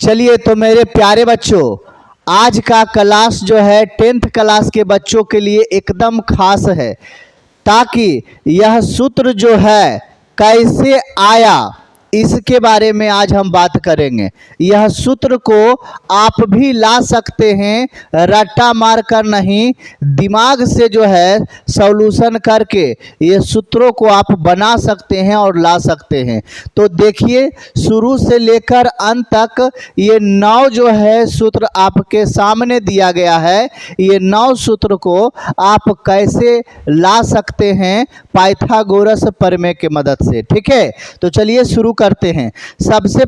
चलिए तो मेरे प्यारे बच्चों, आज का क्लास जो है 10th क्लास के बच्चों के लिए एकदम खास है, ताकि यह सूत्र जो है कैसे आया इसके बारे में आज हम बात करेंगे। यह सूत्र को आप भी ला सकते हैं, रट्टा मार कर नहीं, दिमाग से जो है सॉल्यूशन करके ये सूत्रों को आप बना सकते हैं और ला सकते हैं। तो देखिए, शुरू से लेकर अंत तक ये 9 जो है सूत्र आपके सामने दिया गया है। ये 9 सूत्र को आप कैसे ला सकते हैं पाइथागोरस प्रमेय की मदद से। ठीक है, तो चलिए शुरू करते हैं। सबसे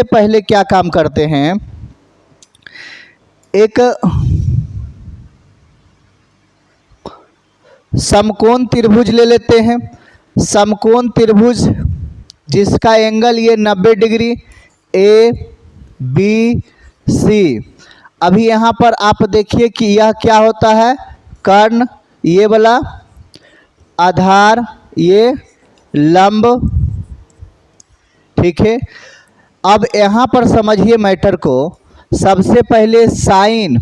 पहले क्या काम करते हैं, एक समकोण त्रिभुज ले लेते हैं। समकोण त्रिभुज जिसका एंगल ये 90 डिग्री ए बी सी। अभी यहाँ पर आप देखिए कि यह क्या होता है, कर्ण ये वाला, आधार ये लंब। ठीक है, अब यहाँ पर समझिए मैटर को। सबसे पहले साइन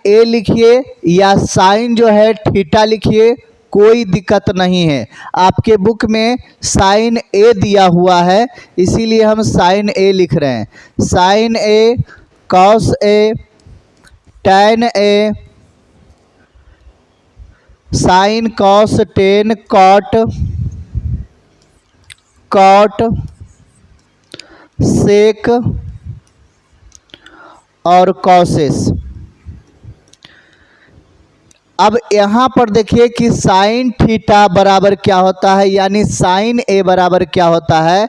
ए लिखिए या साइन जो है थीटा लिखिए, कोई दिक्कत नहीं है। आपके बुक में साइन ए दिया हुआ है, इसीलिए हम साइन ए लिख रहे हैं। Sine A, cos A, tan A, sine cos tan, cot sec और कॉसेस। अब यहाँ पर देखिए कि साइन थीटा बराबर क्या होता है, यानी साइन ए बराबर क्या होता है।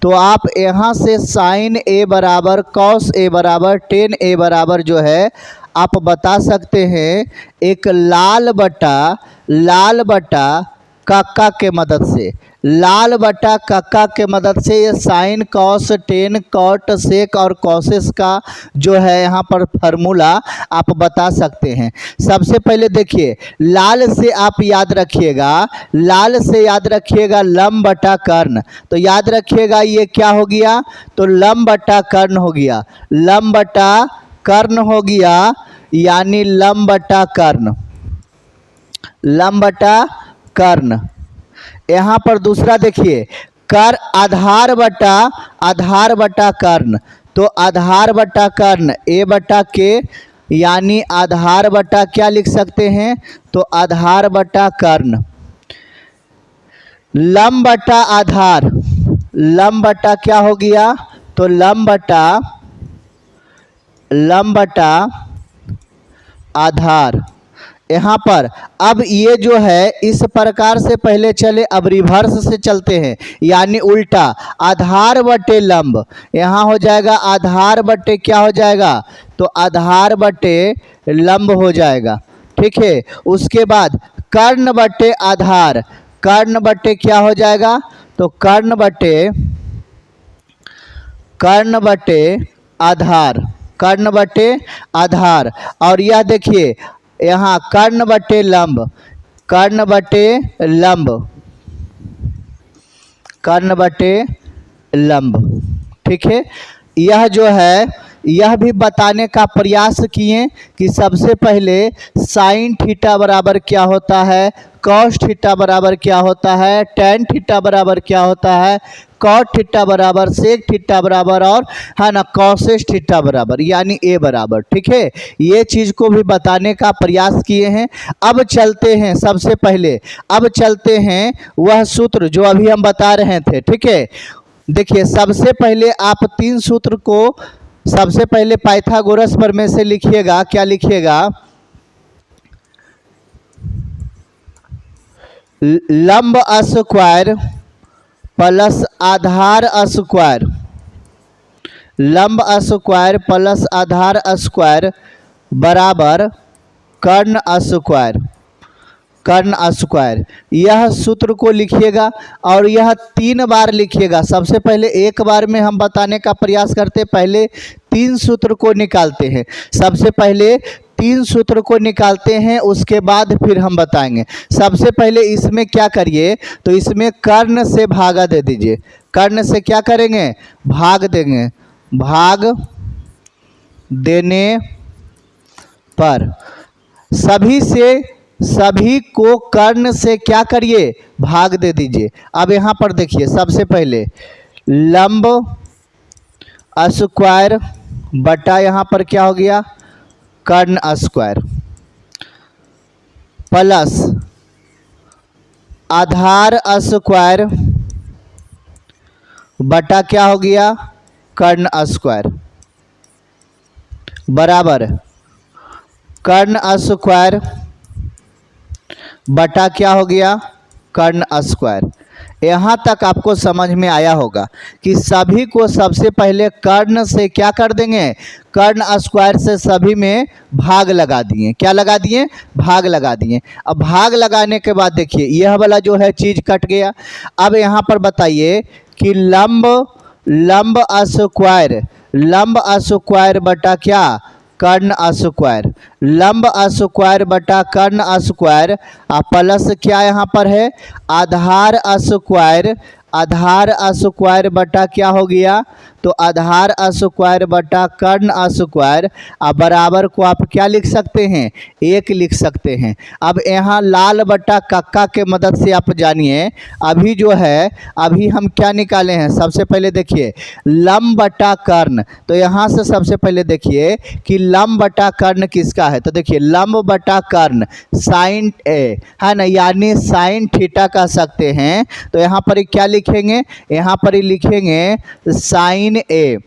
तो आप यहाँ से साइन ए बराबर कॉस ए बराबर टेन ए बराबर जो है आप बता सकते हैं एक लाल बटा कक्का के मदद से। लाल बटा कक्का के मदद से ये sine cos tan cot sec और कॉसेस का जो है यहाँ पर फार्मूला आप बता सकते हैं। सबसे पहले देखिए, लाल से आप याद रखिएगा लंब बटा कर्ण। तो याद रखिएगा ये क्या हो गया, तो लंब बटा कर्ण हो गया, लंब बटा कर्ण हो गया, यानी लंब बटा कर्ण। यहाँ पर दूसरा देखिए, कर आधार बटा कर्ण। तो आधार बटा कर्ण ए बटा के, यानी आधार बटा क्या लिख सकते हैं, तो आधार बटा कर्ण। लंब बटा आधार, लंब बटा क्या हो गया, तो लंब बटा आधार। यहाँ पर अब ये जो है इस प्रकार से पहले चले, अब रिवर्स से चलते हैं, यानी उल्टा, आधार बटे लंब। यहाँ हो जाएगा आधार बटे क्या हो जाएगा, तो आधार बटे लंब हो जाएगा। ठीक है, उसके बाद कर्ण बटे आधार, कर्ण बटे क्या हो जाएगा, तो कर्ण बटे आधार। और यह देखिए यहाँ कर्ण बटे लंब। ठीक है, यह जो है यह भी बताने का प्रयास किए कि सबसे पहले साइन थीटा बराबर क्या होता है, कॉस थीटा बराबर क्या होता है, टैन थीटा बराबर क्या होता है, कॉट थीटा बराबर सेक थीटा बराबर, और है ना कॉसेस थीटा बराबर, यानी ए बराबर। ठीक है, ये चीज़ को भी बताने का प्रयास किए हैं। अब चलते हैं, सबसे पहले अब चलते हैं वह सूत्र जो अभी हम बता रहे थे। ठीक है, देखिए सबसे पहले आप 3 सूत्र को सबसे पहले पाइथागोरस प्रमेय से लिखिएगा। क्या लिखिएगा, लंब स्क्वायर प्लस आधार स्क्वायर, लंब स्क्वायर प्लस आधार स्क्वायर बराबर कर्ण स्क्वायर। यह सूत्र को लिखिएगा और यह 3 बार लिखिएगा। सबसे पहले एक बार में हम बताने का प्रयास करते, पहले 3 सूत्र को निकालते हैं। सबसे पहले 3 सूत्र को निकालते हैं, उसके बाद फिर हम बताएंगे। सबसे पहले इसमें क्या करिए, तो इसमें कर्ण से भागा दे दीजिए, कर्ण से क्या करेंगे, भाग देंगे, भाग देने पर सभी को कर्ण से क्या करिए, भाग दे दीजिए। अब यहाँ पर देखिए सबसे पहले लंब स्क्वायर बटा यहाँ पर क्या हो गया, कर्ण स्क्वायर, प्लस आधार स्क्वायर बटा क्या हो गया, कर्ण स्क्वायर, बराबर कर्ण स्क्वायर बटा क्या हो गया, कर्ण स्क्वायर। यहाँ तक आपको समझ में आया होगा कि सभी को सबसे पहले कर्ण से क्या कर देंगे, कर्ण स्क्वायर से सभी में भाग लगा दिए। क्या लगा दिए, भाग लगा दिए। अब भाग लगाने के बाद देखिए यह वाला जो है चीज कट गया। अब यहाँ पर बताइए कि लंब स्क्वायर बटा क्या, कर्ण स्क्वायर, लंब स्क्वायर बटा कर्ण स्क्वायर, प्लस क्या यहाँ पर है, आधार स्क्वायर बटा क्या हो गया, तो आधार स्क्वायर बटा कर्ण स्क्वायर, बराबर को आप क्या लिख सकते हैं, 1 लिख सकते हैं। अब यहाँ लाल बटा कक्का के मदद से आप जानिए, अभी जो है अभी हम क्या निकाले हैं, सबसे पहले देखिए लंब बटा कर्ण, तो यहाँ से सबसे पहले देखिए कि लंब बटा कर्ण किसका है, तो देखिए लंब बटा कर्ण साइन ए है ना, यानी साइन थीटा कह सकते हैं। तो यहाँ पर क्या लिखेंगे, यहाँ पर ही लिखेंगे साइन ए,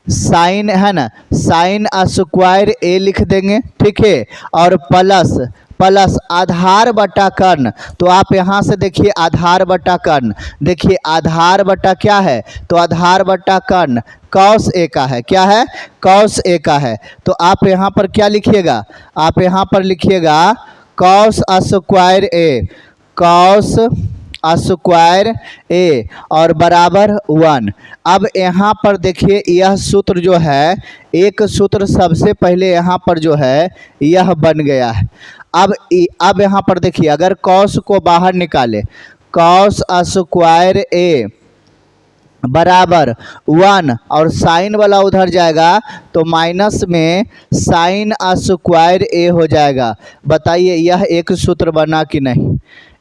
साइन है ना, साइन स्क्वायर ए लिख देंगे, ठीक है, और प्लस आधार बटा कर्ण, तो आप यहाँ से देखिए आधार बटा कर्ण, देखिए आधार बटा क्या है, तो आधार बटा कर्ण कॉस ए का है, क्या है, कॉस ए का है। तो आप यहाँ पर क्या लिखिएगा, आप यहाँ पर लिखिएगा कॉस स्क्वायर ए, कॉस स्क्वायर ए और बराबर 1। अब यहाँ पर देखिए यह सूत्र जो है, एक सूत्र सबसे पहले यहाँ पर जो है यह बन गया है। अब यहाँ पर देखिए अगर कॉस को बाहर निकाले, कॉस स्क्वायर ए बराबर 1 और साइन वाला उधर जाएगा तो माइनस में साइन स्क्वायर ए हो जाएगा। बताइए यह एक सूत्र बना कि नहीं,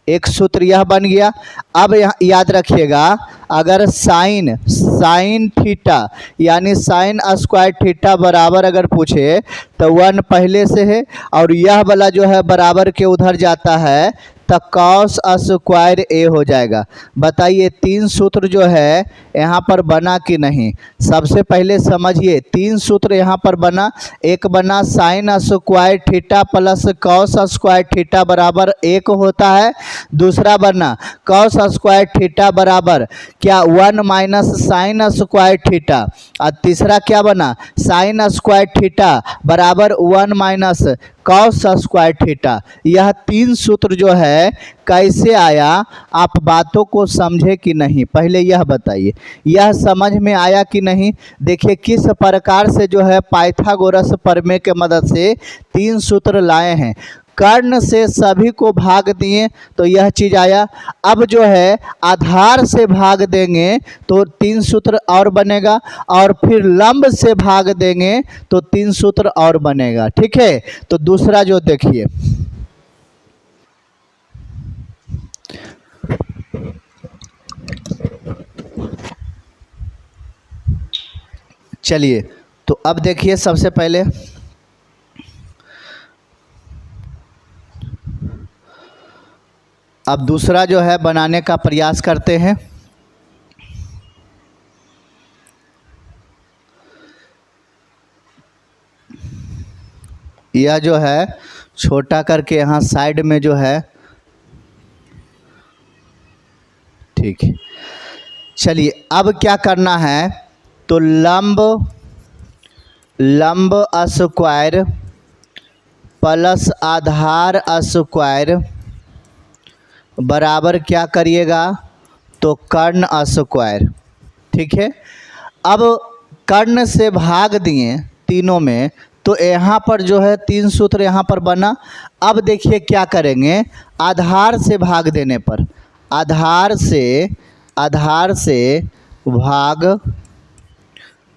एक सूत्र यह बन गया। अब यहाँ याद रखिएगा अगर साइन थीटा यानी साइन स्क्वायर थीटा बराबर अगर पूछे तो 1 पहले से है और यह वाला जो है बराबर के उधर जाता है तो कॉस स्क्वायर ए हो जाएगा। बताइए 3 सूत्र जो है यहाँ पर बना कि नहीं, सबसे पहले समझिए 3 सूत्र यहाँ पर बना। एक बना sine square theta plus cos square theta बराबर 1 होता है। दूसरा बना कॉस स्क्वायर थीटा बराबर क्या 1 माइनस साइन स्क्वायर थीटा, और तीसरा क्या बना साइन स्क्वायर थीटा बराबर 1 माइनस कॉस स्क्वायर थीटा। यह 3 सूत्र जो है कैसे आया, आप बातों को समझे कि नहीं, पहले यह बताइए। यह समझ में आया कि नहीं। देखिए किस प्रकार से जो है पाइथागोरस प्रमेय के मदद से 3 सूत्र लाए हैं। कर्ण से सभी को भाग दिए तो यह चीज़ आया। अब जो है आधार से भाग देंगे तो 3 सूत्र और बनेगा, और फिर लंब से भाग देंगे तो 3 सूत्र और बनेगा। ठीक है, तो दूसरा जो देखिए चलिए, तो अब देखिए सबसे पहले अब दूसरा जो है बनाने का प्रयास करते हैं। यह जो है छोटा करके यहाँ साइड में जो है, ठीक है। चलिए अब क्या करना है, तो लंब स्क्वायर प्लस आधार स्क्वायर बराबर क्या करिएगा, तो कर्ण स्क्वायर। ठीक है, अब कर्ण से भाग दिए तीनों में तो यहाँ पर जो है 3 सूत्र यहाँ पर बना। अब देखिए क्या करेंगे, आधार से भाग देने पर, आधार से आधार से भाग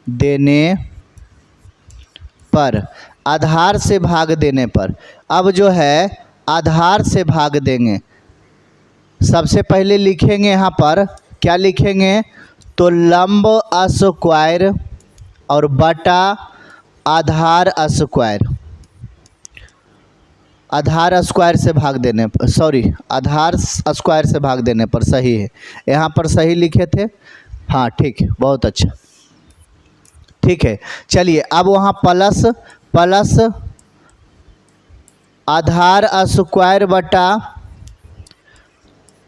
देने पर, आधार से भाग देने पर। अब जो है आधार से भाग देंगे, सबसे पहले लिखेंगे यहाँ पर क्या लिखेंगे, तो लंब स्क्वायर और बटा आधार स्क्वायर। आधार स्क्वायर से भाग देने पर, सॉरी आधार स्क्वायर से भाग देने पर, सही है, यहाँ पर सही लिखे थे। हाँ ठीक है, बहुत अच्छा, ठीक है। चलिए अब वहाँ प्लस प्लस आधार स्क्वायर बटा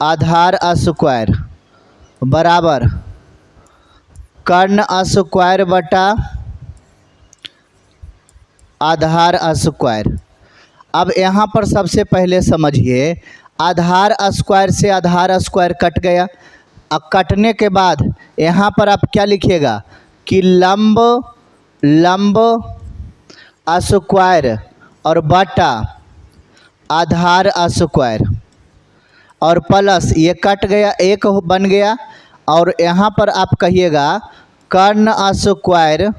आधार स्क्वायर बराबर कर्ण स्क्वायर बटा आधार स्क्वायर। अब यहाँ पर सबसे पहले समझिए, आधार स्क्वायर से आधार स्क्वायर कट गया। अब कटने के बाद यहाँ पर आप क्या लिखिएगा कि लंब स्क्वायर और बटा आधार स्क्वायर और प्लस ये कट गया, एक बन गया, और यहाँ पर आप कहिएगा कर्ण स्क्वायर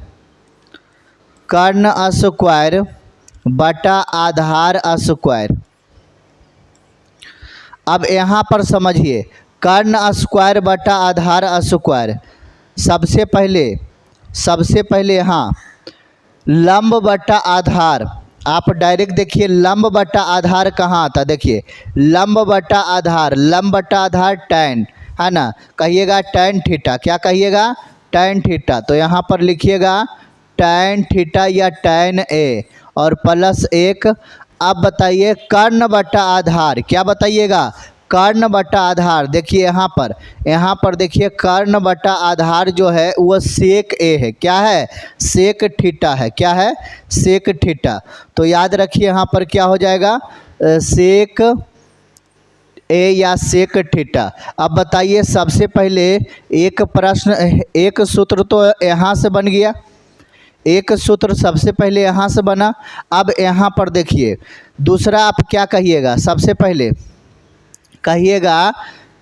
बटा आधार स्क्वायर। अब यहाँ पर समझिए, कर्ण स्क्वायर बटा आधार स्क्वायर, सबसे पहले यहाँ लंब बटा आधार, आप डायरेक्ट देखिए लंब बटा आधार कहाँ आता, देखिए लंब बटा आधार टैन है ना, कहिएगा टैन थीटा, क्या कहिएगा टैन थीटा, तो यहाँ पर लिखिएगा टैन थीटा या टैन ए और प्लस एक। अब बताइए कर्ण बटा आधार, क्या बताइएगा कर्ण बटा आधार, देखिए यहाँ पर देखिए कर्ण बटा आधार जो है वो सेक ए है, क्या है सेक थीटा है, क्या है सेक थीटा। तो याद रखिए यहाँ पर क्या हो जाएगा सेक ए या सेक थीटा। अब बताइए सबसे पहले एक प्रश्न, एक सूत्र तो यहाँ से बन गया, एक सूत्र सबसे पहले यहाँ से बना। अब यहाँ पर देखिए दूसरा आप क्या कहिएगा, सबसे पहले कहिएगा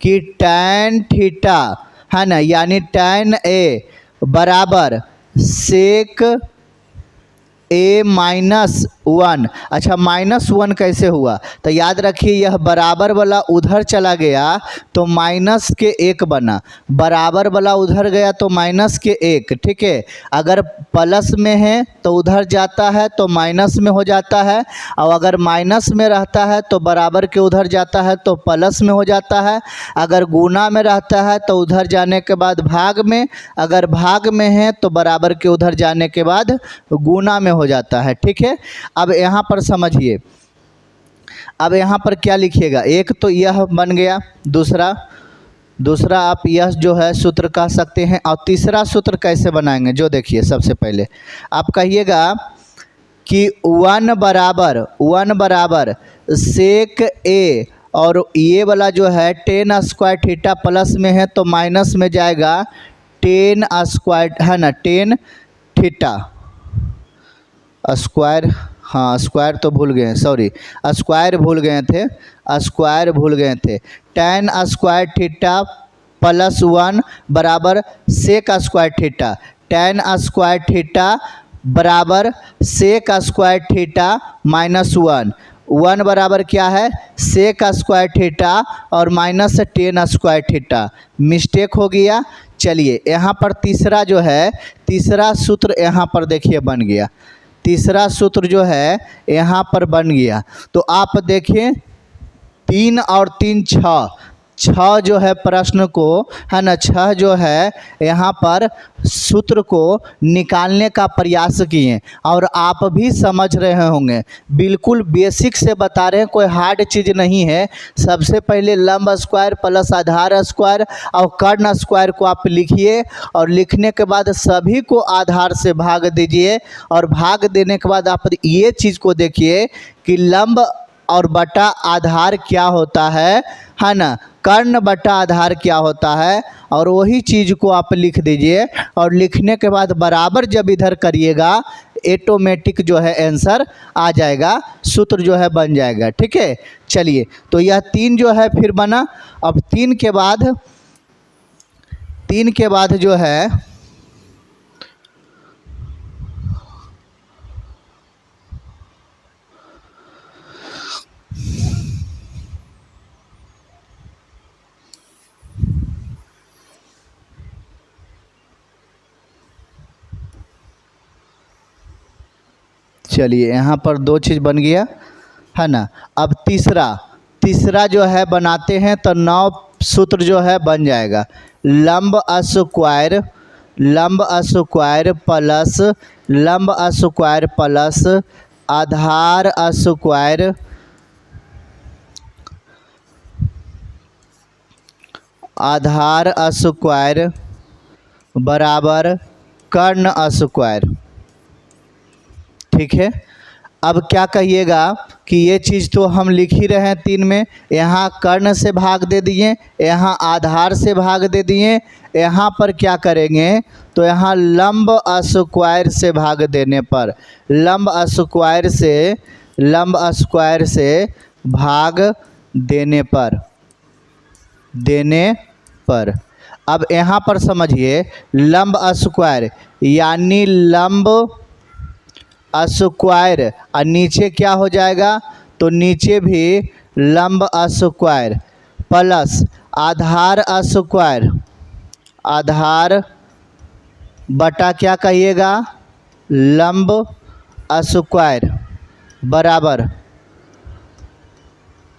कि टैन थीटा है ना, यानी टैन ए बराबर सेक ए -1। अच्छा -1 कैसे हुआ, तो याद रखिए यह बराबर वाला उधर चला गया तो माइनस के 1 बना, बराबर वाला उधर गया तो माइनस के 1, ठीक है। अगर प्लस में है तो उधर जाता है तो माइनस में हो जाता है, और अगर माइनस में रहता है तो बराबर के उधर जाता है तो प्लस में हो जाता है। अगर गुना में रहता है तो उधर जाने के बाद भाग में, अगर भाग में है तो बराबर के उधर जाने के बाद गुना में हो जाता है, ठीक है। अब यहाँ पर समझिए, अब यहाँ पर क्या लिखिएगा, एक तो यह बन गया, दूसरा आप यह जो है सूत्र कह सकते हैं, और तीसरा सूत्र कैसे बनाएंगे जो देखिए सबसे पहले आप कहिएगा कि 1 बराबर सेक ए, और ये वाला जो है टेन स्क्वायर थीटा प्लस में है तो माइनस में जाएगा टेन स्क्वायर है ना, टेन थीटा स्क्वायर, हाँ स्क्वायर तो भूल गए, सॉरी स्क्वायर भूल गए थे, टेन स्क्वायर थीटा प्लस 1 बराबर sec square theta, tan square theta बराबर सेक स्क्वायर थीटा -1, 1 बराबर क्या है सेक स्क्वायर थीटा और minus tan square theta, mistake हो गया। चलिए यहाँ पर तीसरा जो है, तीसरा सूत्र यहाँ पर देखिए बन गया, तीसरा सूत्र जो है यहाँ पर बन गया। तो आप देखें 3 और 3 6 जो है प्रश्न को है ना, 6 जो है यहाँ पर सूत्र को निकालने का प्रयास किए, और आप भी समझ रहे होंगे, बिल्कुल बेसिक से बता रहे हैं, कोई हार्ड चीज़ नहीं है। सबसे पहले लंब स्क्वायर प्लस आधार स्क्वायर और कर्ण स्क्वायर को आप लिखिए, और लिखने के बाद सभी को आधार से भाग दीजिए, और भाग देने के बाद आप ये चीज़ को देखिए कि लंब और बटा आधार क्या होता है ना, कर्ण बटा आधार क्या होता है, और वही चीज़ को आप लिख दीजिए, और लिखने के बाद बराबर जब इधर करिएगा ऑटोमेटिक जो है आंसर आ जाएगा, सूत्र जो है बन जाएगा, ठीक है। चलिए तो यह 3 जो है फिर बना। अब 3 के बाद 3 के बाद जो है चलिए यहाँ पर 2 चीज़ बन गया है ना। अब तीसरा जो है बनाते हैं तो 9 सूत्र जो है बन जाएगा। लंब स्क्वायर प्लस लंब स्क्वायर प्लस आधार स्क्वायर बराबर कर्ण स्क्वायर। ठीक है। अब क्या कहिएगा कि ये चीज़ तो हम लिख ही रहे हैं 3 में, यहाँ कर्ण से भाग दे दिए, यहाँ आधार से भाग दे दिए, यहाँ पर क्या करेंगे तो यहाँ लंब स्क्वायर से भाग देने पर लंब स्क्वायर से भाग देने पर अब यहाँ पर समझिए लंब स्क्वायर यानी लंब स्क्वायर और नीचे क्या हो जाएगा तो नीचे भी लंब स्क्वायर प्लस आधार बटा क्या कहिएगा लंब स्क्वायर बराबर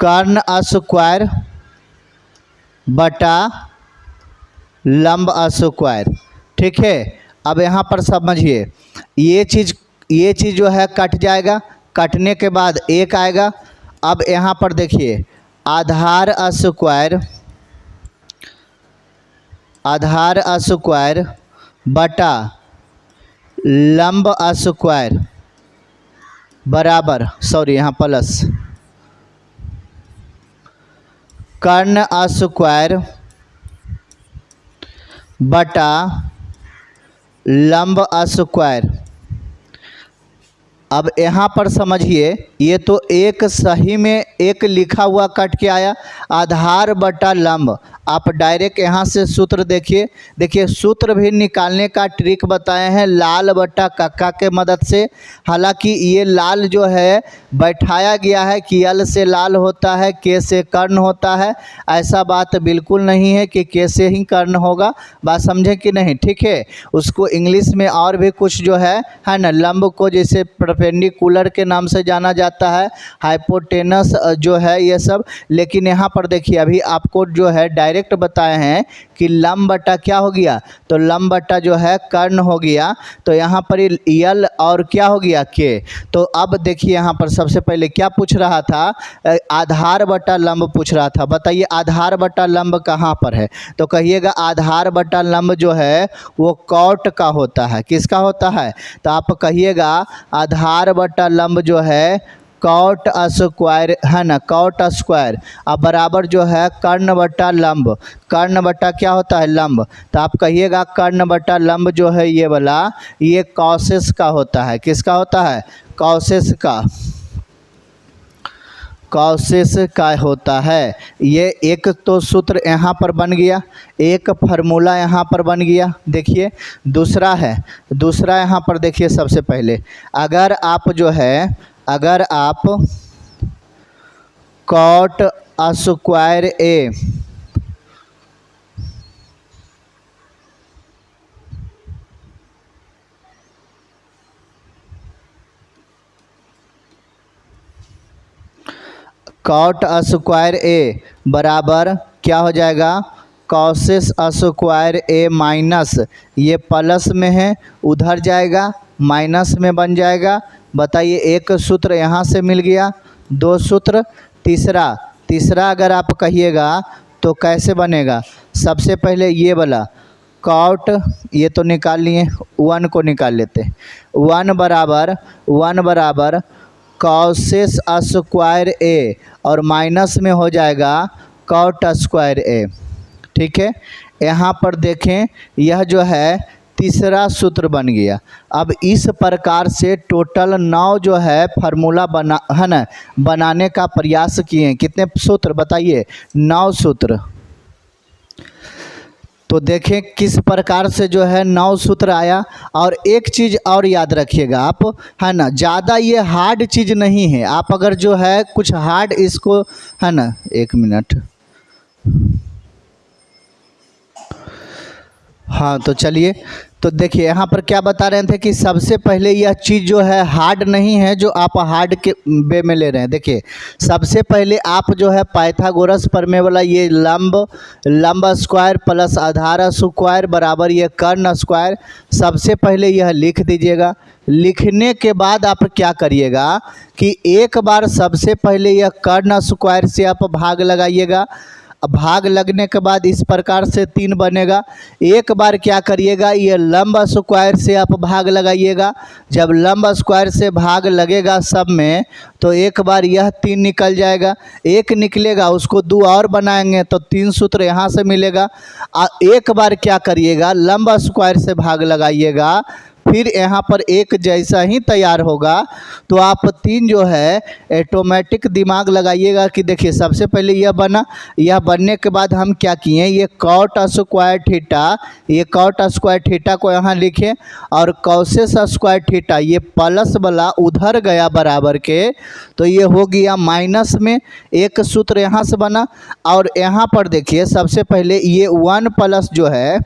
कर्ण स्क्वायर बटा लंब स्क्वायर। ठीक है। अब यहाँ पर समझिए ये चीज़ जो है कट जाएगा, कटने के बाद 1 आएगा। अब यहाँ पर देखिए आधार स्क्वायर बटा लंब स्क्वायर बराबर यहाँ प्लस कर्ण स्क्वायर बटा लंब स्क्वायर। अब यहाँ पर समझिए ये तो एक सही में एक लिखा हुआ कट के आया आधार बटा लंब। आप डायरेक्ट यहाँ से सूत्र देखिए सूत्र भी निकालने का ट्रिक बताए हैं लाल बटा कक्का के मदद से। हालांकि ये लाल जो है बैठाया गया है कि यल से लाल होता है के से कर्ण होता है, ऐसा बात बिल्कुल नहीं है कि के से ही कर्ण होगा। बात समझे कि नहीं। ठीक है। उसको इंग्लिश में और भी कुछ जो है ना लंब को जैसे परपेंडिकुलर के नाम से जाना जाता है, हाइपोटेनस जो है ये सब। लेकिन यहाँ पर देखिए अभी आपको जो है डायरेक्ट बताए हैं कि लंब बटा क्या हो गया तो लंब बटा जो है कर्ण हो गया। तो यहाँ पर यल और क्या हो गया के। तो अब देखिए यहाँ पर सबसे पहले क्या पूछ रहा था आधार बटा लंब पूछ रहा था। बताइए आधार बटा लंब कहाँ पर है तो कहिएगा आधार बटा लंब जो है वो कॉट का होता है। किसका होता है तो आप कहिएगा आधार बटा लंब जो है कॉट स्क्वायर है ना, कॉट स्क्वायर अब बराबर जो है कर्ण बटा लंब। कर्ण बटा क्या होता है लंब। तो आप कहिएगा कर्ण बटा लंब जो है ये वाला ये कॉसेस का होता है। किसका होता है कॉसेस का होता है। ये एक तो सूत्र यहाँ पर बन गया, एक फार्मूला यहाँ पर बन गया। देखिए दूसरा यहाँ पर देखिए सबसे पहले अगर आप कॉट स्क्वायर ए कॉट स्क्वायर ए बराबर क्या हो जाएगा कॉसेस स्क्वायर ए माइनस ये प्लस में है उधर जाएगा माइनस में बन जाएगा। बताइए एक सूत्र यहाँ से मिल गया, 2 सूत्र। तीसरा अगर आप कहिएगा तो कैसे बनेगा। सबसे पहले ये वाला कॉट ये तो निकाल लिए, 1 को निकाल लेते। 1 बराबर कॉसेस स्क्वायर ए और माइनस में हो जाएगा कॉट स्क्वायर ए। ठीक है। यहाँ पर देखें यह जो है तीसरा सूत्र बन गया। अब इस प्रकार से टोटल 9 जो है फार्मूला बनाने का प्रयास किए। कितने सूत्र बताइए 9 सूत्र। तो देखें किस प्रकार से जो है 9 सूत्र आया। और एक चीज़ और याद रखिएगा आप, है ना, ज़्यादा ये हार्ड चीज़ नहीं है। आप अगर जो है कुछ हार्ड इसको, है ना, 1 मिनट, हाँ तो चलिए, तो देखिए यहाँ पर क्या बता रहे थे कि सबसे पहले यह चीज़ जो है हार्ड नहीं है जो आप हार्ड के वे में ले रहे हैं। देखिए सबसे पहले आप जो है पाइथागोरस प्रमेय वाला ये लंब स्क्वायर प्लस आधार स्क्वायर बराबर ये कर्ण स्क्वायर, सबसे पहले यह लिख दीजिएगा। लिखने के बाद आप क्या करिएगा कि एक बार सबसे पहले यह कर्ण स्क्वायर से आप भाग लगाइएगा। भाग लगने के बाद इस प्रकार से 3 बनेगा। एक बार क्या करिएगा, ये लंब स्क्वायर से आप भाग लगाइएगा। जब लंब स्क्वायर से भाग लगेगा सब में तो एक बार यह 3 निकल जाएगा। एक निकलेगा उसको 2 और बनाएंगे तो 3 सूत्र यहाँ से मिलेगा। एक बार क्या करिएगा, लंब स्क्वायर से भाग लगाइएगा, फिर यहाँ पर एक जैसा ही तैयार होगा तो आप 3 जो है ऑटोमेटिक दिमाग लगाइएगा कि देखिए सबसे पहले यह बना। यह बनने के बाद हम क्या किए, ये कॉट स्क्वायर थीटा, ये कॉट स्क्वायर थीटा को यहाँ लिखें और कॉसेस स्क्वायर थीटा ये प्लस वाला उधर गया बराबर के, तो ये हो गया माइनस में। एक सूत्र यहाँ से बना। और यहाँ पर देखिए सबसे पहले ये 1 प्लस जो है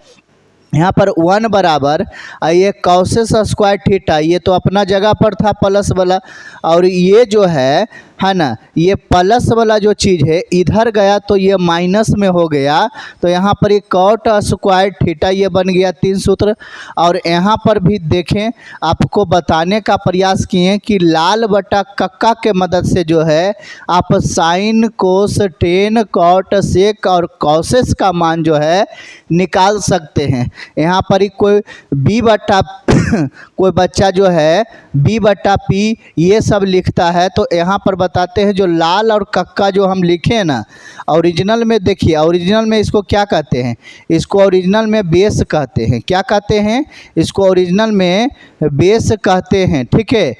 यहाँ पर 1 बराबर ये कॉसेस स्क्वायर थीटा, ये तो अपना जगह पर था प्लस वाला, और ये जो है ना, ये प्लस वाला जो चीज़ है इधर गया तो ये माइनस में हो गया। तो यहाँ पर ये कॉट स्क्वायर थीटा ये बन गया 3 सूत्र। और यहाँ पर भी देखें आपको बताने का प्रयास किए कि लाल बटा कक्का के मदद से जो है आप sine cos tan cot sec और कॉसेस का मान जो है निकाल सकते हैं। यहाँ पर ही कोई बी बटा कोई बच्चा जो है बी बटा पी ये सब लिखता है, तो यहाँ पर बताते हैं जो लाल और कक्का जो हम लिखे हैं ना ओरिजिनल में, देखिए ओरिजिनल में इसको क्या कहते हैं, इसको ओरिजिनल में बेस कहते हैं। क्या कहते हैं, इसको ओरिजिनल में बेस कहते हैं, ठीक है।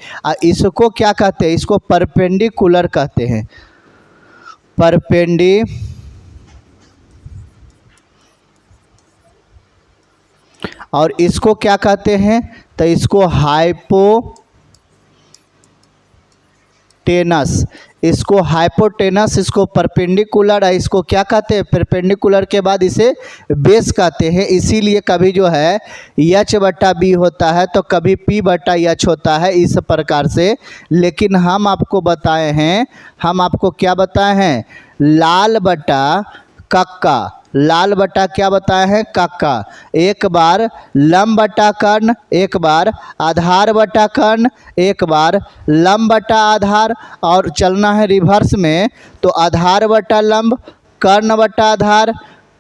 इसको क्या कहते हैं, इसको परपेंडिकुलर कहते हैं, और इसको क्या कहते हैं, तो इसको हाइपोटेनस, इसको हाइपोटेनस, इसको परपेंडिकुलर है, इसको क्या कहते हैं, परपेंडिकुलर के बाद इसे बेस कहते हैं। इसीलिए कभी जो है एच बटा बी होता है तो कभी पी बटा एच होता है, इस प्रकार से। लेकिन हम आपको बताए हैं, हम आपको क्या बताए हैं, लाल बटा कक्का, लाल बटा क्या बताए हैं, कक्का, एक बार लंब बटा कर्ण, एक बार आधार बटा कर्ण, एक बार लंब बटा आधार, और चलना है रिवर्स में तो आधार बटा लंब, कर्ण बटा आधार,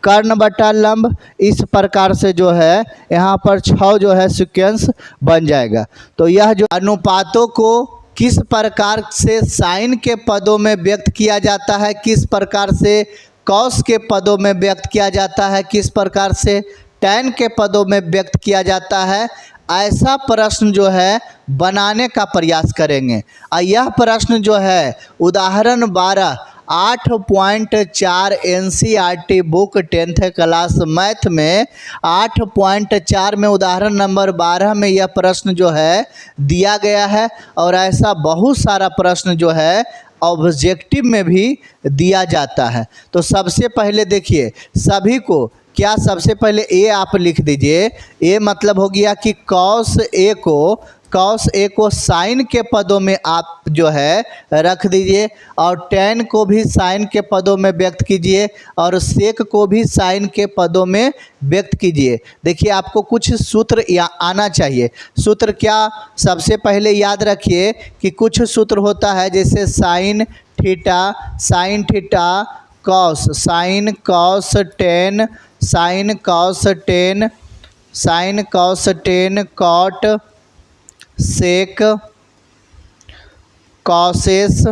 कर्ण बटा लंब, इस प्रकार से जो है यहाँ पर 6 जो है सीक्वेंस बन जाएगा। तो यह जो अनुपातों को किस प्रकार से साइन के पदों में व्यक्त किया जाता है, किस प्रकार से कॉस के पदों में व्यक्त किया जाता है, किस प्रकार से टैन के पदों में व्यक्त किया जाता है, ऐसा प्रश्न जो है बनाने का प्रयास करेंगे। और यह प्रश्न जो है उदाहरण 12 8.4 NCERT book 10th class math में 8.4 में उदाहरण नंबर 12 में यह प्रश्न जो है दिया गया है। और ऐसा बहुत सारा प्रश्न जो है ऑब्जेक्टिव में भी दिया जाता है। तो सबसे पहले देखिए सभी को क्या, सबसे पहले ए आप लिख दीजिए। ए मतलब हो गया कि कॉस ए को साइन के पदों में आप जो है रख दीजिए, और टैन को भी साइन के पदों में व्यक्त कीजिए, और सेक को भी साइन के पदों में व्यक्त कीजिए। देखिए आपको कुछ सूत्र आना चाहिए। सूत्र क्या, सबसे पहले याद रखिए कि कुछ सूत्र होता है जैसे sine theta cos, sine cos tan, sine cos tan cot sec cosec,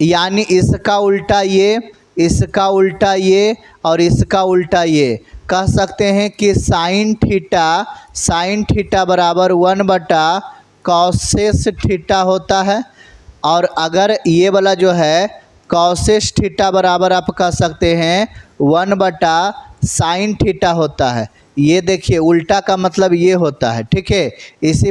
यानी इसका उल्टा ये, इसका उल्टा ये और इसका उल्टा ये। कह सकते हैं कि साइन थीटा बराबर 1 बटा कॉसेस थीटा होता है। और अगर ये वाला जो है कॉसेस थीटा बराबर आप कह सकते हैं 1 बटा साइन थीटा होता है। ये देखिए उल्टा का मतलब ये होता है, ठीक है। इसी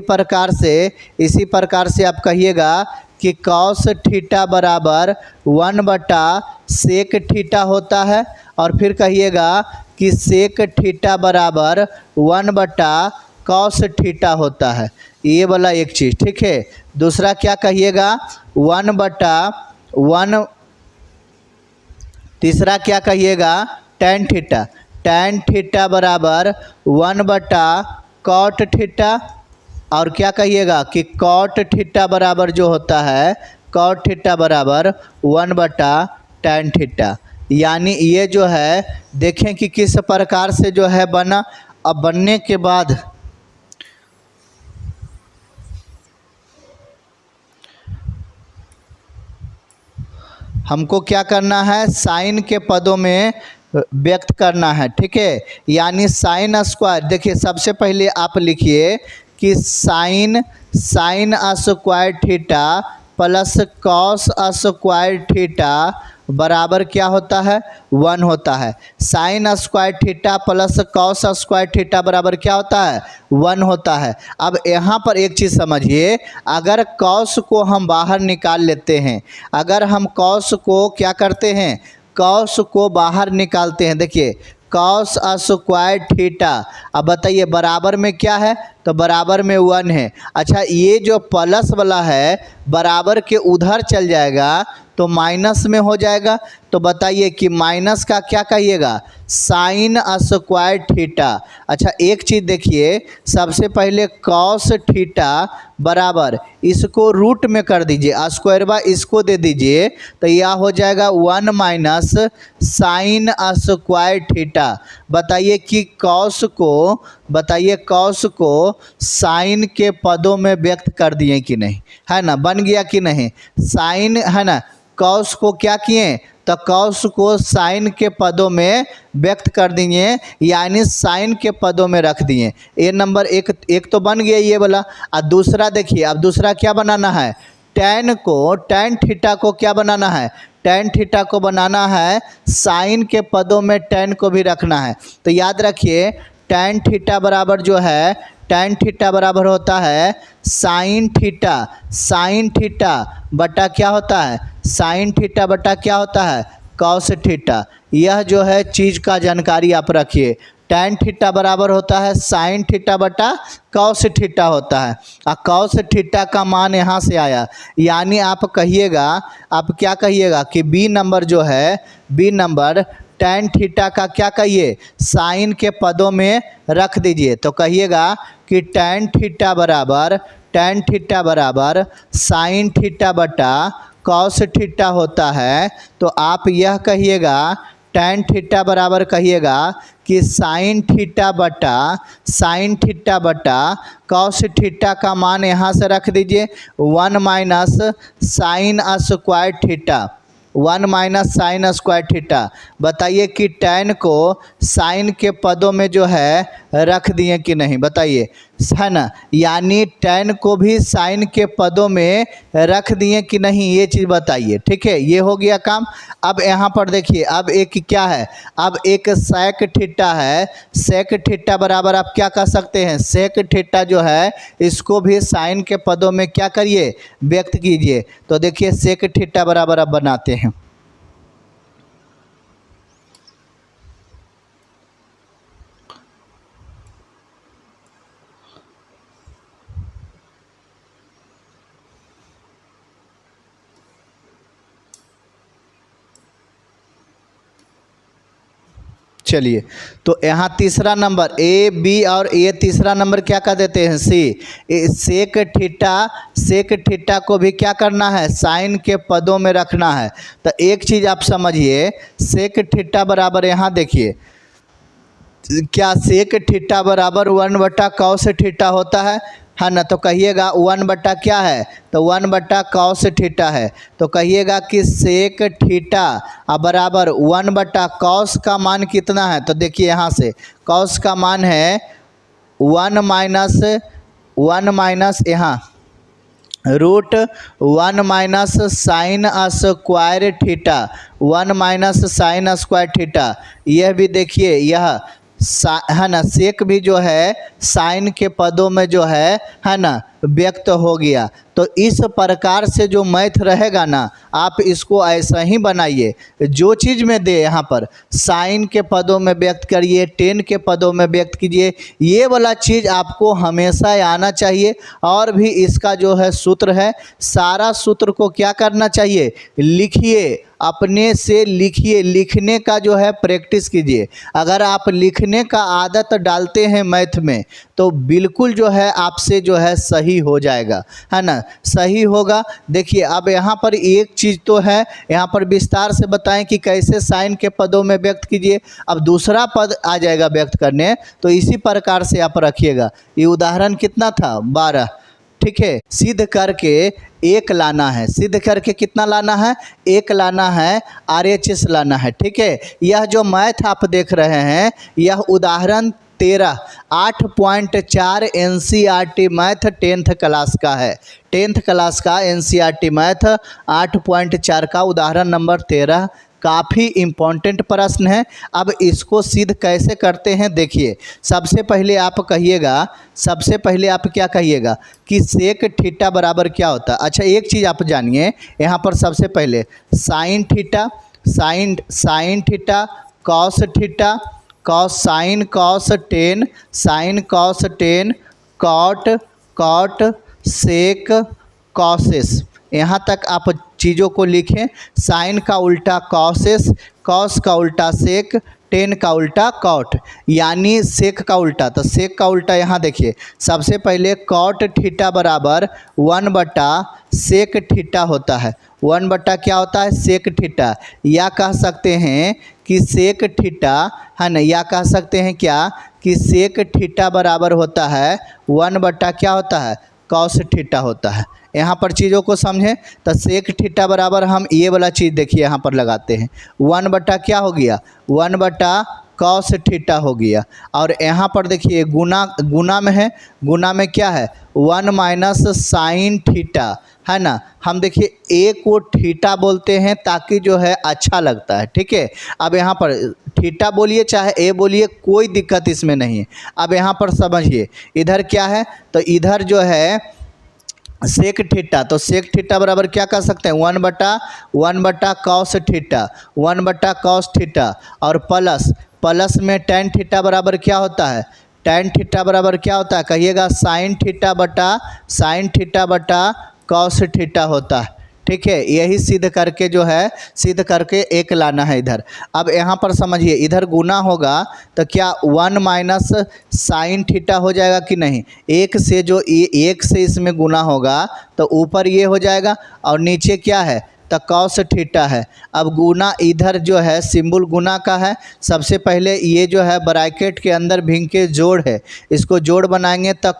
प्रकार से आप कहिएगा कि कॉस थीटा बराबर 1/सेक थीटा होता है, और फिर कहिएगा कि सेक थीटा बराबर 1/कॉस थीटा होता है। ये वाला एक चीज़, ठीक है। दूसरा क्या कहिएगा 1/1। तीसरा क्या कहिएगा tan थीटा। tan थीटा बराबर 1/कॉट थीटा। और क्या कहिएगा कि कॉट थीटा बराबर जो होता है कॉट थीटा बराबर 1/tan थीटा। यानी ये जो है देखें कि किस प्रकार से जो है बना। अब बनने के बाद हमको क्या करना है, साइन के पदों में व्यक्त करना है, ठीक है। यानी साइन स्क्वायर, देखिए सबसे पहले आप लिखिए कि sine square theta plus cos square theta बराबर क्या होता है 1 होता है। Sine square theta plus cos square theta बराबर क्या होता है 1 होता है। अब यहाँ पर एक चीज़ समझिए, अगर कॉस को हम बाहर निकाल लेते हैं, अगर हम कॉस को क्या करते हैं, कॉस को बाहर निकालते हैं, देखिए कॉस स्क्वायर थीटा, अब बताइए बराबर में क्या है, तो बराबर में 1 है। अच्छा ये जो प्लस वाला है बराबर के उधर चल जाएगा तो माइनस में हो जाएगा। तो बताइए कि माइनस का क्या कहिएगा साइन स्क्वायर थीटा। अच्छा एक चीज़ देखिए, सबसे पहले कॉस थीटा बराबर इसको रूट में कर दीजिए, स्क्वायर बा इसको दे दीजिए, तो यह हो जाएगा 1 माइनस साइन स्क्वायर थीटा। बताइए कि कॉस को साइन के पदों में व्यक्त कर दिए कि नहीं, है ना, बन गया कि नहीं, साइन है ना। कॉस को क्या किए, तो कॉस को साइन के पदों में व्यक्त कर दिए, यानी साइन के पदों में रख दिए। ये नंबर एक तो बन गया ये वाला। और दूसरा देखिए, अब दूसरा क्या बनाना है, tan थीटा को क्या बनाना है, tan थीटा को बनाना है साइन के पदों में tan को भी रखना है। तो याद रखिए tan थीटा बराबर जो है, tan थीटा बराबर होता है साइन थीटा बटा क्या होता है, साइन थीटा बटा क्या होता है कॉस थीटा। यह जो है चीज़ का जानकारी आप रखिए। tan थीटा बराबर होता है साइन थीटा बटा कॉस थीटा होता है, और कॉस थीटा का मान यहाँ से आया। यानी आप कहिएगा, आप क्या कहिएगा कि बी नंबर जो है, बी नंबर tan थीटा का क्या कहिए साइन के पदों में रख दीजिए। तो कहिएगा कि tan थीटा बराबर साइन थीटा बटा कॉस थीटा होता है। तो आप यह कहिएगा tan थीटा बराबर कहिएगा कि साइन थीटा बटा कॉस थीटा का मान यहाँ से रख दीजिए 1 minus sine square theta, 1 minus sine square theta. बताइए कि tan को साइन के पदों में जो है रख दिए कि नहीं, बताइए, है ना। यानी tan को भी साइन के पदों में रख दिए कि नहीं, ये चीज़ बताइए, ठीक है। ये हो गया काम। अब यहाँ पर देखिए, अब एक क्या है, अब एक सेक थीटा है। सेक थीटा बराबर आप क्या कर सकते हैं, सेक थीटा जो है इसको भी साइन के पदों में क्या करिए व्यक्त कीजिए। तो देखिए सेक थीटा बराबर अब बनाते हैं। चलिए, तो यहाँ तीसरा नंबर ए बी और ये तीसरा नंबर क्या कर देते हैं सी। सेक थीटा को भी क्या करना है साइन के पदों में रखना है। तो एक चीज़ आप समझिए, सेक थीटा बराबर यहाँ देखिए क्या सेक थीटा बराबर 1/कॉस थीटा होता है ना। तो कहिएगा 1 क्या है, तो 1/कॉस थीटा है। तो कहिएगा कि सेक थीटा बराबर 1/कॉस का मान कितना है। तो देखिए यहाँ से कॉस का मान है 1 माइनस यहाँ रूट 1 - sin² θ, 1 - sin² θ। यह भी देखिए, यह है ना, सेक भी जो है साइन के पदों में जो है ना, व्यक्त हो गया। तो इस प्रकार से जो मैथ रहेगा ना, आप इसको ऐसा ही बनाइए। जो चीज़ में दे यहाँ पर साइन के पदों में व्यक्त करिए, टेन के पदों में व्यक्त कीजिए, ये वाला चीज़ आपको हमेशा आना चाहिए। और भी इसका जो है सूत्र है, सारा सूत्र को क्या करना चाहिए, लिखिए, अपने से लिखिए, लिखने का जो है प्रैक्टिस कीजिए। अगर आप लिखने का आदत डालते हैं मैथ में तो बिल्कुल जो है आपसे जो है सही हो जाएगा, है ना, सही होगा। देखिए अब यहाँ पर एक चीज़ तो है, यहाँ पर विस्तार से बताएं कि कैसे साइन के पदों में व्यक्त कीजिए। अब दूसरा पद आ जाएगा व्यक्त करने, तो इसी प्रकार से आप रखिएगा। ये उदाहरण कितना था, 12, ठीक है। सिद्ध करके एक लाना है, सिद्ध करके कितना लाना है, एक लाना है, RHS लाना है, ठीक है। यह जो मैथ आप देख रहे हैं, यह उदाहरण 13 8.4 NCERT मैथ 10th क्लास का है। 10th क्लास का NCERT मैथ 8.4 का उदाहरण नंबर 13 काफ़ी इम्पोर्टेंट प्रश्न है। अब इसको सिद्ध कैसे करते हैं, देखिए। सबसे पहले आप कहिएगा, सबसे पहले आप क्या कहिएगा कि सेक थीटा बराबर क्या होता है। अच्छा एक चीज़ आप जानिए, यहाँ पर सबसे पहले sine theta, sine theta, cos theta, cos sine cos tan, sine cos tan, cot sec cosec, यहाँ तक आप चीज़ों को लिखें। साइन का उल्टा कॉसेस, कॉस का उल्टा सेक, टेन का उल्टा कॉट, यानी सेक का उल्टा। तो सेक का उल्टा यहाँ देखिए, सबसे पहले कॉट थीटा बराबर 1/सेक थीटा होता है। 1/ क्या होता है, सेक थीटा, या कह सकते हैं कि सेक थीटा, है ना, या कह सकते हैं क्या कि सेक थीटा बराबर होता है 1/ क्या होता है, कॉस थीटा होता है। यहाँ पर चीज़ों को समझें तो सेक थीटा बराबर हम ये वाला चीज़ देखिए यहाँ पर लगाते हैं, 1/ क्या हो गया, 1/ कॉस थीटा हो गया। और यहाँ पर देखिए गुना में है, गुना में क्या है, 1 - साइन थीटा, है ना। हम देखिए ए को थीटा बोलते हैं ताकि जो है अच्छा लगता है, ठीक है। अब यहाँ पर थीटा बोलिए चाहे ए बोलिए, कोई दिक्कत इसमें नहीं है। अब यहाँ पर समझिए, इधर क्या है, तो इधर जो है सेक थीटा, तो सेक थीटा बराबर क्या कर सकते हैं, 1/1 कॉस थीटा, 1/ कॉस थीटा, और प्लस में टेन थीटा बराबर क्या होता है, टेन थीटा बराबर क्या होता है, कहिएगा साइन थीटा बटा कॉस थीटा होता है, ठीक है। यही सिद्ध करके जो है, सिद्ध करके एक लाना है इधर। अब यहाँ पर समझिए, इधर गुना होगा तो क्या 1 - साइन थीटा हो जाएगा कि नहीं, एक से जो एक से इसमें गुना होगा तो ऊपर ये हो जाएगा और नीचे क्या है, तो कॉस थीटा है। अब गुना इधर जो है सिंबल गुना का है, सबसे पहले ये जो है ब्रैकेट के अंदर भिंग के जोड़ है, इसको जोड़ बनाएंगे तो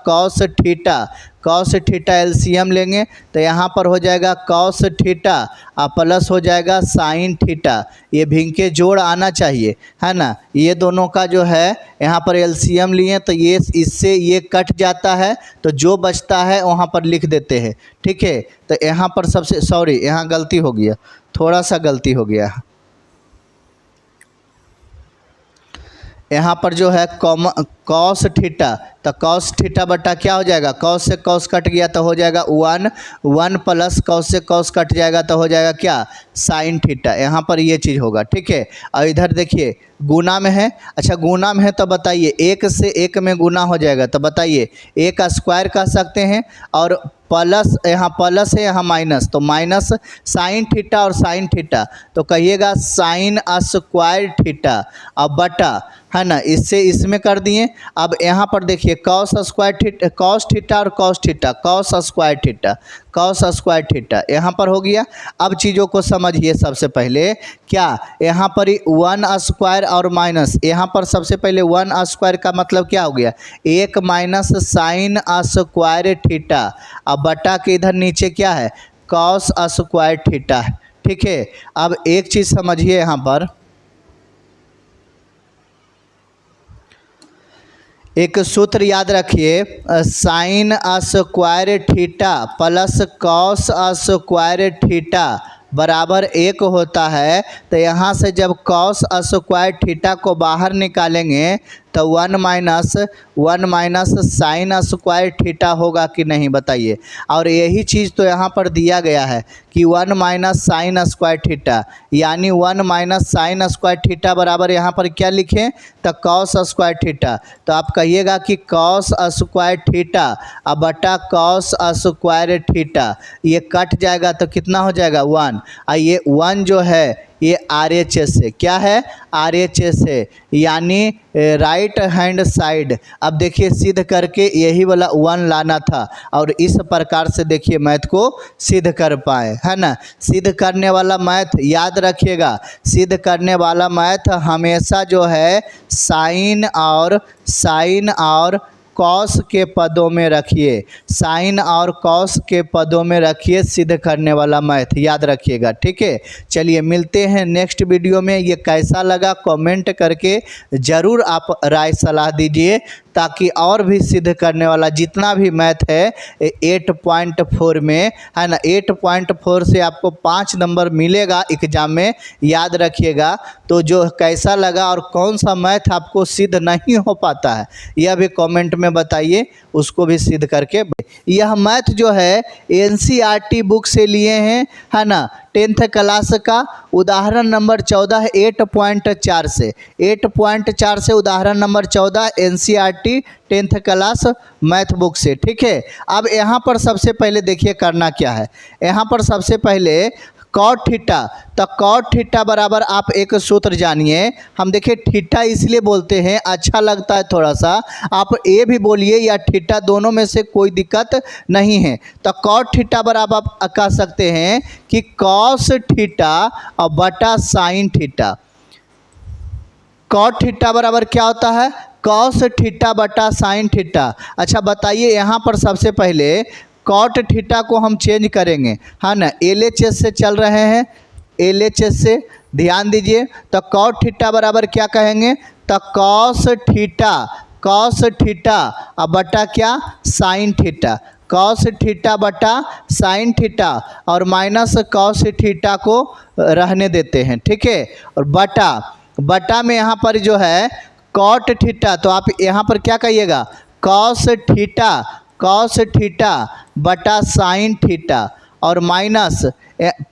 कॉस थीटा एलसीएम लेंगे तो यहाँ पर हो जाएगा कॉस थीटा और प्लस हो जाएगा साइन थीटा। ये भिंग के जोड़ आना चाहिए, है ना। ये दोनों का जो है यहाँ पर एलसीएम लिए तो ये इससे ये कट जाता है, तो जो बचता है वहाँ पर लिख देते हैं, ठीक है। तो यहाँ पर सबसे सॉरी, यहाँ गलती हो गया, थोड़ा सा गलती हो गया। यहाँ पर जो है कॉस थीटा, तो कॉस थीटा बटा क्या हो जाएगा, कॉस से कॉस कट गया तो हो जाएगा 1 प्लस कॉस से कॉस कट जाएगा तो हो जाएगा क्या, साइन थीटा। यहाँ पर ये चीज़ होगा, ठीक है। और इधर देखिए गुना में है, अच्छा गुना में है तो बताइए, एक से एक में गुना हो जाएगा तो बताइए, एक स्क्वायर कह सकते हैं, और प्लस यहाँ प्लस है यहाँ माइनस, तो माइनस साइन थीटा और साइन थीटा, तो कहिएगा साइन स्क्वायर थीटा अब बटा, है ना, इससे इसमें कर दिए। अब यहाँ पर देखिए cos square theta, cos theta और cos theta, cos square theta यहाँ पर हो गया। अब चीज़ों को समझिए, सबसे पहले क्या यहाँ पर 1 स्क्वायर और माइनस, यहाँ पर सबसे पहले 1 स्क्वायर का मतलब क्या हो गया, 1 - साइन स्क्वायर थीटा, अब बटा के इधर नीचे क्या है, कॉस स्क्वायर थीटा, ठीक है। अब एक चीज़ समझिए, एक सूत्र याद रखिए, sine square theta plus cos square theta बराबर 1 होता है। तो यहाँ से जब कॉस स्क्वायर थीटा को बाहर निकालेंगे तो 1 माइनस साइन स्क्वायर थीटा होगा कि नहीं बताइए। और यही चीज़ तो यहाँ पर दिया गया है कि 1 माइनस साइन स्क्वायर थीटा, यानी 1 माइनस साइन स्क्वायर थीटा बराबर यहाँ पर क्या लिखें तो कॉस स्क्वायर थीटा। तो आप कहिएगा कि कॉस स्क्वायर थीटा अब बटा कॉस स्क्वायर थीटा, ये कट जाएगा तो कितना हो जाएगा 1। ये 1 जो है ये RHS है, क्या है RHS है, यानी राइट हैंड साइड। अब देखिए सिद्ध करके यही वाला 1 लाना था और इस प्रकार से देखिए मैथ को सिद्ध कर पाए, है ना। सिद्ध करने वाला मैथ याद रखिएगा, सिद्ध करने वाला मैथ हमेशा जो है साइन और कॉस के पदों में रखिए, साइन और कॉस के पदों में रखिए सिद्ध करने वाला मैथ, याद रखिएगा, ठीक है। चलिए मिलते हैं नेक्स्ट वीडियो में। ये कैसा लगा कमेंट करके ज़रूर आप राय सलाह दीजिए, ताकि और भी सिद्ध करने वाला जितना भी मैथ है 8.4 में, है ना, 8.4 से आपको 5 नंबर मिलेगा एग्जाम में, याद रखिएगा। तो जो कैसा लगा और कौन सा मैथ आपको सिद्ध नहीं हो पाता है यह भी कमेंट में बताइए, उसको भी सिद्ध करके। यह मैथ जो है NCERT बुक से लिए हैं, है ना, 10th क्लास का उदाहरण नंबर 14 8.4 से 8.4 से उदाहरण number 14 NCERT 10th class math book से, ठीक है। अब यहाँ पर सबसे पहले देखिए करना क्या है, यहाँ पर सबसे पहले कॉट थीटा, तो कॉट थीटा बराबर आप एक सूत्र जानिए। हम देखिए थीटा इसलिए बोलते हैं अच्छा लगता है थोड़ा सा, आप ए भी बोलिए या थीटा, दोनों में से कोई दिक्कत नहीं है। तो कॉट थीटा बराबर आप कह सकते हैं कि कॉस थीटा और बटा साइन थीटा। कॉट थीटा बराबर क्या होता है कॉस थीटा बटा साइन थीटा। अच्छा बताइए, यहाँ पर सबसे पहले कॉट थीटा को हम चेंज करेंगे, है ना, LHS से चल रहे हैं, LHS से ध्यान दीजिए। तो कॉट थीटा बराबर क्या कहेंगे तो कॉस थीटा अब बटा क्या साइन थीटा, कॉस थीटा बटा साइन थीटा और माइनस कॉस थीटा को रहने देते हैं, ठीक है। और बटा में यहाँ पर जो है कॉट थीटा, तो आप यहाँ पर क्या कहिएगा कॉस थीटा बटा साइन थीटा और माइनस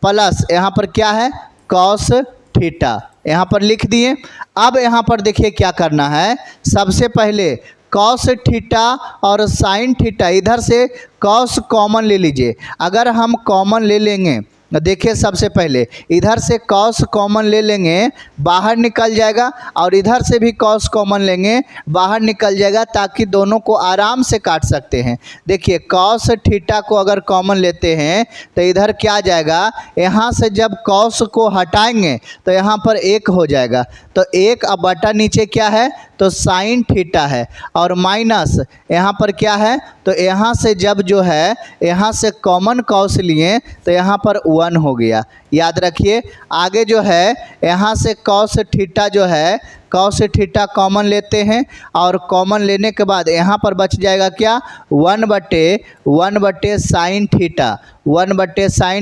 प्लस यहाँ पर क्या है कॉस थीटा, यहाँ पर लिख दिए। अब यहाँ पर देखिए क्या करना है, सबसे पहले कॉस थीटा और साइन थीटा, इधर से कॉस कॉमन ले लीजिए। अगर हम कॉमन ले लेंगे देखिए, सबसे पहले इधर से कॉस कॉमन ले लेंगे, बाहर निकल जाएगा, और इधर से भी कॉस कॉमन लेंगे, बाहर निकल जाएगा, ताकि दोनों को आराम से काट सकते हैं। देखिए कॉस थीटा को अगर कॉमन लेते हैं तो इधर क्या आ जाएगा, यहाँ से जब कॉस को हटाएंगे तो यहाँ पर 1 हो जाएगा, तो 1 अब बटा नीचे क्या है तो साइन थीटा है, और माइनस यहाँ पर क्या है तो यहाँ से जब जो है यहाँ से कॉमन कॉस लिए तो यहाँ पर 1 हो गया, याद रखिए। आगे जो है यहाँ से कॉस थीटा जो है कॉस थीटा कॉमन लेते हैं, और कॉमन लेने के बाद यहाँ पर बच जाएगा क्या 1 बटे साइन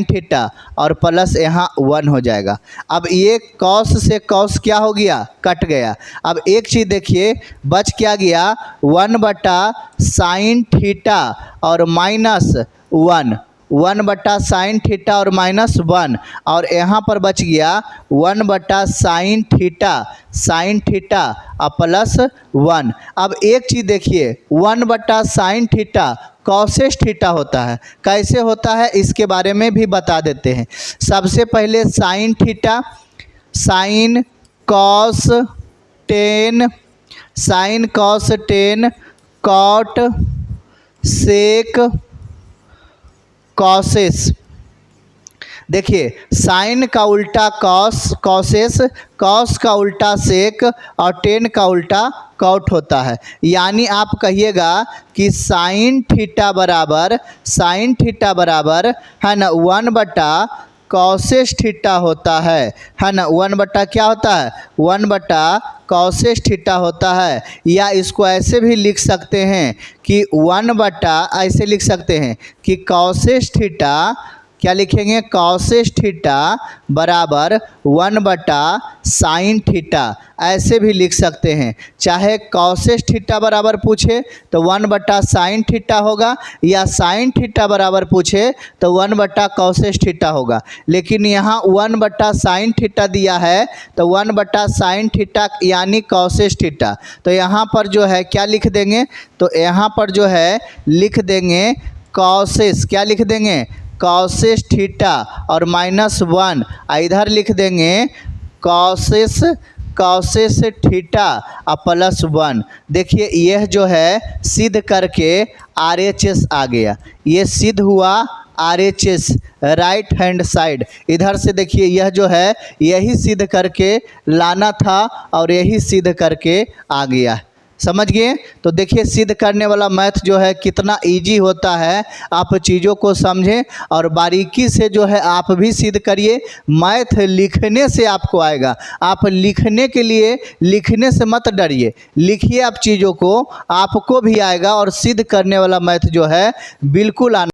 थीटा और प्लस यहाँ 1 हो जाएगा। अब ये कॉस से कॉस क्या हो गया कट गया। अब एक चीज़ देखिए बच क्या गया 1 बटा साइन थीटा और माइनस 1 बटा साइन थीटा और माइनस 1, और यहाँ पर बच गया 1 बटा साइन थीटा और प्लस 1। अब एक चीज़ देखिए 1 बटा साइन थीटा कॉसेस थीटा होता है, कैसे होता है इसके बारे में भी बता देते हैं। सबसे पहले sine theta, sine cos 10 cot sec cosec. देखिए साइन का उल्टा कॉसेस, कॉस का उल्टा सेक और 10 का उल्टा कॉट होता है। यानी आप कहिएगा कि साइन थीटा बराबर है ना 1 बटा कॉसेस थीटा होता है ना। 1 बटा क्या होता है, 1 बटा कॉसेस थीटा होता है। या इसको ऐसे भी लिख सकते हैं कि 1 बटा, ऐसे लिख सकते हैं कि कॉसेस थीटा, क्या लिखेंगे, कॉसेस थीटा बराबर 1 बटा साइन थीटा, ऐसे भी लिख सकते हैं। चाहे कॉसेस थीटा बराबर पूछे तो 1 बटा साइन थीटा होगा, या साइन थीटा बराबर पूछे तो 1 बटा कॉसेस थीटा होगा। लेकिन यहाँ 1 बटा साइन थीटा दिया है तो 1 बटा साइन थीटा यानी कॉसेस थीटा। तो यहाँ पर जो है क्या लिख देंगे, तो यहाँ पर जो है लिख देंगे कॉसेस, क्या लिख देंगे, कॉसेस थीटा और -1, इधर लिख देंगे कॉसेस थीटा और +1। देखिए यह जो है सिद्ध करके RHS आ गया, ये सिद्ध हुआ RHS, राइट हैंड साइड। इधर से देखिए यह जो है यही सिद्ध करके लाना था और यही सिद्ध करके आ गया, समझ गए। तो देखिए सिद्ध करने वाला मैथ जो है कितना इजी होता है, आप चीज़ों को समझें और बारीकी से जो है आप भी सिद्ध करिए। मैथ लिखने से आपको आएगा, आप लिखने के लिए लिखने से मत डरिए, लिखिए आप चीज़ों को, आपको भी आएगा और सिद्ध करने वाला मैथ जो है बिल्कुल आना।